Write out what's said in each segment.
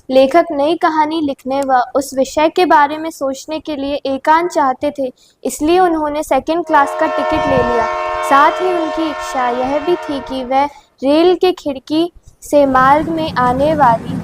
लेखक नई कहानी लिखने व उस विषय के बारे में सोचने के लिए एकांत चाहते थे, इसलिए उन्होंने सेकंड क्लास का टिकट ले लिया। साथ ही उनकी इच्छा यह भी थी कि वह रेल के खिड़की से मार्ग में आने वाली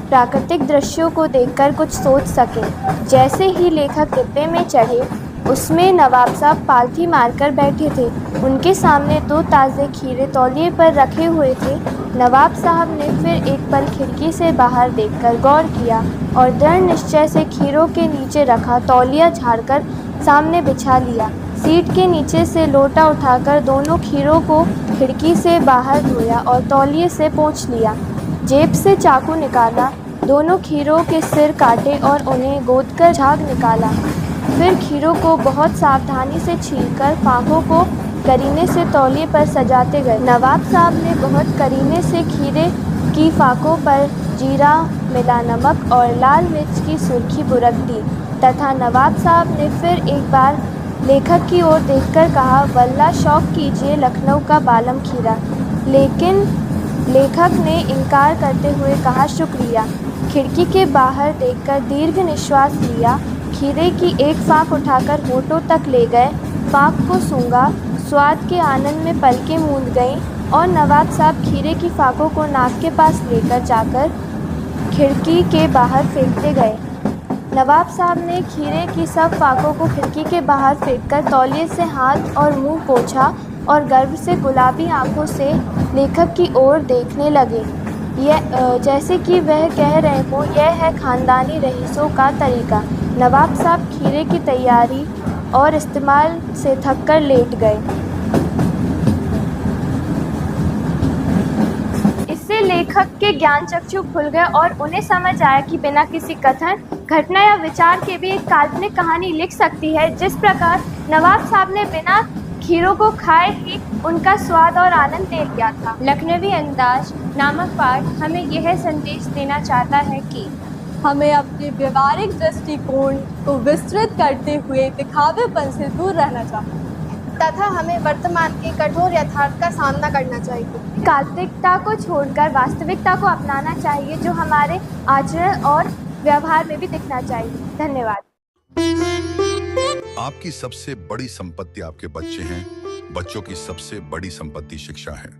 प्राकृतिक दृश्यों को देखकर कुछ सोच सकें। जैसे ही लेखक डिब्बे में चढ़े, उसमें नवाब साहब पालथी मारकर बैठे थे। उनके सामने 2 ताज़े खीरे तौलिए पर रखे हुए थे। नवाब साहब ने फिर एक पल खिड़की से बाहर देखकर गौर किया और दृढ़ निश्चय से खीरों के नीचे रखा तौलिया झाड़कर सामने बिछा लिया। सीट के नीचे से लोटा उठाकर दोनों खीरों को खिड़की से बाहर धोया और तौलिए से पोंछ लिया। जेब से चाकू निकाला, दोनों खीरों के सिर काटे और उन्हें गोदकर झाग निकाला। फिर खीरों को बहुत सावधानी से छीलकर फाकों को करीने से तौलिए पर सजाते गए। नवाब साहब ने बहुत करीने से खीरे की फाकों पर जीरा मिला नमक और लाल मिर्च की सुर्खी बुरक दी तथा नवाब साहब ने फिर एक बार लेखक की ओर देखकर कहा, वल्ला शौक कीजिए लखनऊ का बालम खीरा। लेकिन लेखक ने इनकार करते हुए कहा, शुक्रिया। खिड़की के बाहर देखकर दीर्घ निश्वास लिया, खीरे की एक फाक उठाकर होठों तक ले गए, फाक को सूंघा, स्वाद के आनंद में पलकें मूंद गईं और नवाब साहब खीरे की फाकों को नाक के पास लेकर जाकर खिड़की के बाहर फेंकते गए। नवाब साहब ने खीरे की सब फाकों को खिड़की के बाहर फेंककर तौलिए से हाथ और मुंह पोंछा और गर्व से गुलाबी आंखों से लेखक की ओर देखने लगे, जैसे कि वह कह रहे हों, यह है खानदानी रईसों का तरीका। नवाब साहब खीरे की तैयारी और इस्तेमाल से थककर लेट गए। इससे लेखक के ज्ञान चक्षु खुल गए और उन्हें समझ आया कि बिना किसी कथन, घटना या विचार के भी एक काल्पनिक कहानी लिख सकती है। जिस प्रकार नवाब साहब ने बिना खीरों को खाए ही उनका स्वाद और आनंद ले लिया था। लखनवी अंदाज नामक पाठ हमें यह संदेश देना चाहता है कि हमें अपने व्यवहारिक दृष्टिकोण को विस्तृत करते हुए दिखावेपन से दूर रहना चाहिए तथा हमें वर्तमान के कठोर यथार्थ का सामना करना चाहिए। काल्पनिकता को छोड़कर वास्तविकता को अपनाना चाहिए, जो हमारे आचरण और व्यवहार में भी दिखना चाहिए। धन्यवाद। आपकी सबसे बड़ी संपत्ति आपके बच्चे हैं। बच्चों की सबसे बड़ी संपत्ति शिक्षा है।